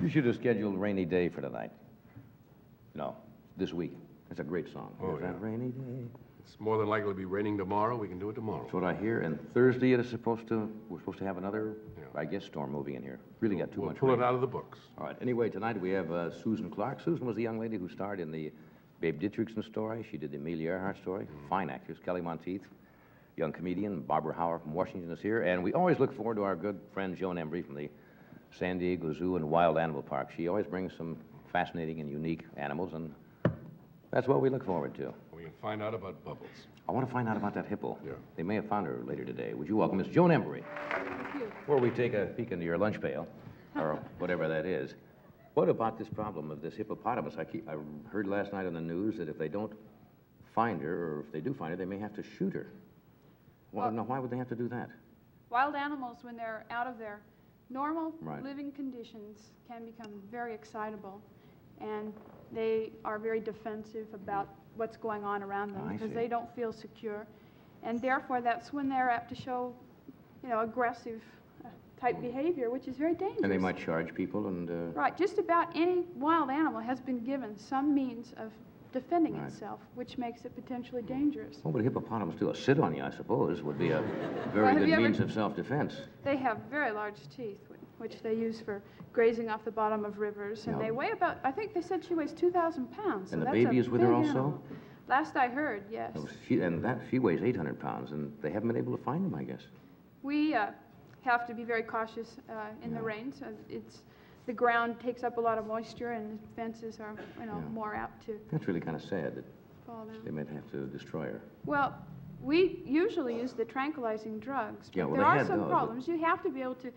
You should have scheduled Rainy Day for tonight. No, this week. That's a great song. Oh, It's yeah. that rainy day. It's more than likely to be raining tomorrow. We can do it tomorrow. That's what I hear. And Thursday we're supposed to have another, Yeah. I guess, storm moving in here. Really got too We'll much pull rain. it out of the books. All right. Anyway, tonight we have Susan Clark. Susan was the young lady who starred in the Babe Dietrichson story. She did the Amelia Earhart story. Fine actress. Kelly Monteith, young comedian. Barbara Howard from Washington is here. And we always look forward to our good friend Joan Embery from the San Diego Zoo and Wild Animal Park. She always brings some fascinating and unique animals, and that's what we look forward to. We can find out about Bubbles. I want to find out about that hippo. Yeah. They may have found her later today. Would you welcome Miss Joan Embery? Thank you. Before we take a peek into your lunch pail, or whatever that is, what about this problem of this hippopotamus? I heard last night on the news that if they don't find her, or if they do find her, they may have to shoot her. Well, now, why would they have to do that? Wild animals, when they're out of their normal Right. living conditions, can become very excitable, and they are very defensive about what's going on around them I because see. they don't feel secure, and therefore that's when they're apt to show, aggressive type behavior, which is very dangerous. And they might charge people and... Right, just about any wild animal has been given some means of defending Right. itself, which makes it potentially dangerous. What would a hippopotamus do? Sit on you, I suppose, would be a Well, very have good you ever- means of self-defense. They have very large teeth, which they use for grazing off the bottom of rivers, and Yeah. they weigh about, I think they said she weighs 2,000 pounds. So And the that's baby a is with her big also? animal. Last I heard, yes. She weighs 800 pounds, and they haven't been able to find him, I guess. We have to be very cautious in the Yeah. rains. The ground takes up a lot of moisture, and the fences are, Yeah. more apt to That's really kind of sad that fall down. they might have to destroy her. Well, we usually use the tranquilizing drugs, Yeah, but well, there they are had some those, problems. You have to be able to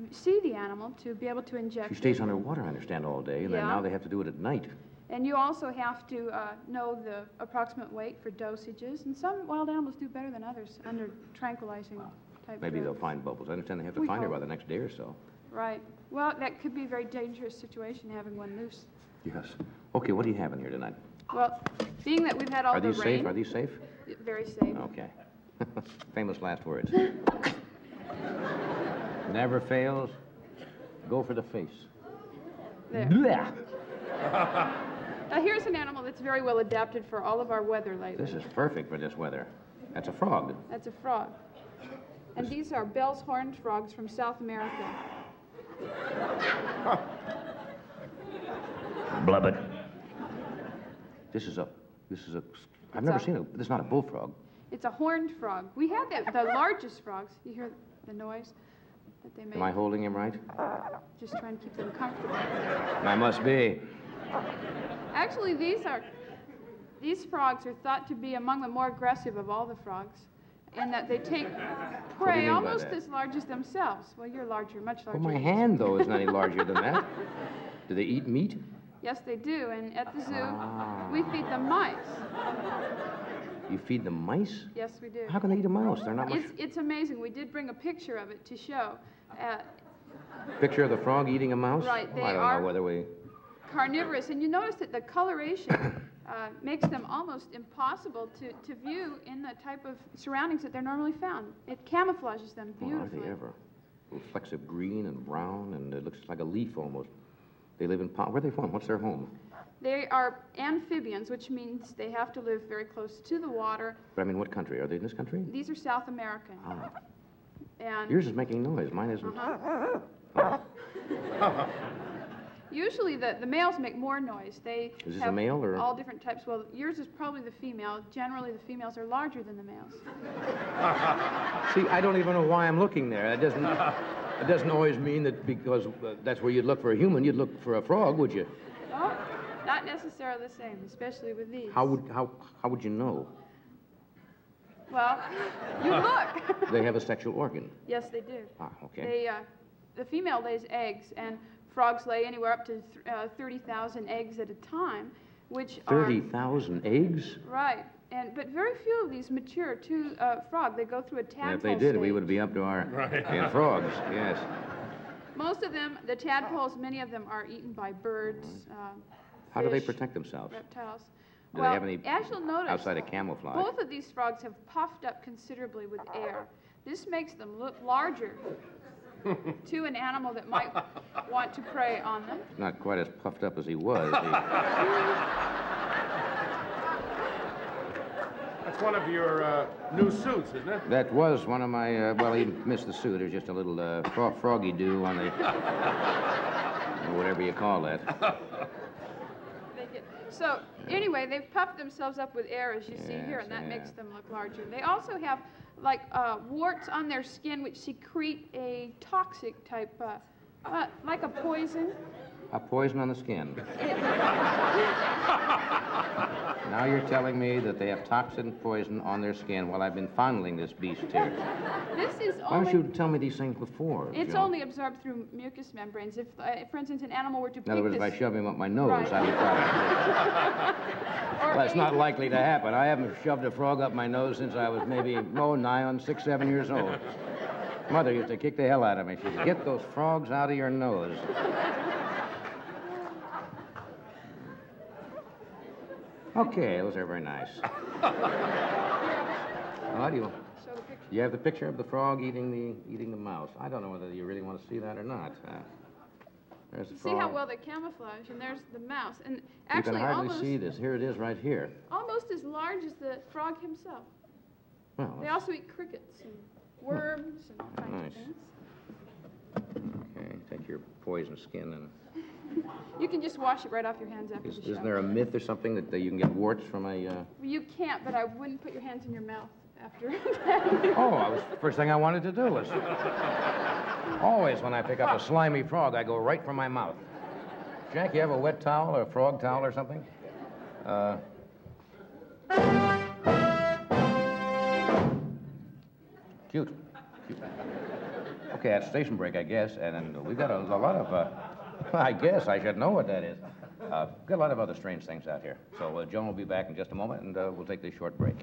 see the animal to be able to inject She it. stays underwater, I understand, all day, and then Yeah. now they have to do it at night. And you also have to know the approximate weight for dosages, and some wild animals do better than others under tranquilizing type Maybe they'll drugs. find Bubbles. I understand they have to We find her hope. by the next day or so. Right. Well, that could be a very dangerous situation, having one loose. Yes. Okay, what do you have in here tonight? Well, being that we've had all Are the these rain... safe? Are these safe? Very safe. Okay. Famous last words. Never fails. Go for the face. There. Blah! Now, here's an animal that's very well adapted for all of our weather lately. This is perfect for this weather. That's a frog. That's a frog. And these are Bell's horned frogs from South America. Blubbit. This is a, I've never a- seen this is not a bullfrog. It's a horned frog. We had the largest frogs. You hear the noise that they make? Am I holding him right? Just trying to keep them comfortable. I must be. Actually, these frogs are thought to be among the more aggressive of all the frogs, in that they take do you prey mean by almost that? as large as themselves. Well, you're larger, much larger. Well, my hand, though, isn't any larger than that. Do they eat meat? Yes, they do. And at the zoo, Ah. we feed them mice. You feed them mice? Yes, we do. How can they eat a mouse? They're not much. It's amazing. We did bring a picture of it to show. Picture of the frog eating a mouse? Right, Oh, they I don't are- know whether we... Carnivorous, and you notice that the coloration makes them almost impossible to view in the type of surroundings that they're normally found. It camouflages them Oh, are beautifully. they ever? Flecks of green and brown, and it looks like a leaf almost. They live in pond. Where are they from? What's their home? They are amphibians, which means they have to live very close to the water. But I mean, what country? Are they in this country? These are South American. Ah. And Yours is making noise. Mine isn't. usually the males make more noise. They Is this a have male or- all different types. Well, yours is probably the female. Generally, the females are larger than the males. See, I don't even know why I'm looking there. It doesn't always mean that because that's where you'd look for a human, you'd look for a frog, would you? Oh, not necessarily the same, especially with these. How would you know? Well, you look. They have a sexual organ. Yes, they do. Ah, okay. They, the female lays eggs, and frogs lay anywhere up to 30,000 eggs at a time, which are... 30,000 eggs? Right. But very few of these mature to frog. They go through a tadpole And if they did, we stage. would be up to our in frogs. Yes. Most of them, the tadpoles, many of them are eaten by birds, How do they fish, protect themselves? reptiles. Do well, they have any as you'll notice, outside of camouflage? both of these frogs have puffed up considerably with air. This makes them look larger to an animal that might want to prey on them. Not quite as puffed up as he was. That's one of your new suits, isn't it? That was one of my, well, he missed the suit. It was just a little froggy do on the, or whatever you call that. So anyway, they've puffed themselves up with air, as you see here, and that makes them look larger. They also have like warts on their skin which secrete a toxic type, like a poison. A poison on the skin. Now you're telling me that they have toxin poison on their skin while I've been fondling this beast here. This is Why only... don't you tell me these things before, It's Joan? only absorbed through mucous membranes. If, for instance, an animal were to pick In other words, this... if I shove him up my nose, Right. I would probably... or Well, it's not any- likely to happen. I haven't shoved a frog up my nose since I was maybe, nigh on 6, 7 years old. Mother used to kick the hell out of me. She said, "Get those frogs out of your nose." Okay, those are very nice. How do you... Show the picture. You have the picture of the frog eating the mouse. I don't know whether you really want to see that or not. There's the See frog. how well they camouflage, and there's the mouse. And You actually can hardly almost, see this. Here it is right here. almost as large as the frog himself. Well, They also eat crickets and worms and all kinds Nice. of things. okay, take your poison skin and... You can just wash it right off your hands after the show. Isn't there a myth or something that you can get warts from a... You can't, but I wouldn't put your hands in your mouth after. Oh, first thing I wanted to do was... Always when I pick up a slimy frog, I go right for my mouth. Jack, you have a wet towel or a frog towel or something? Cute. Okay, at station break, I guess, and we've got a lot of... I guess I should know what that is. Got a lot of other strange things out here. So Joan will be back in just a moment, and we'll take this short break.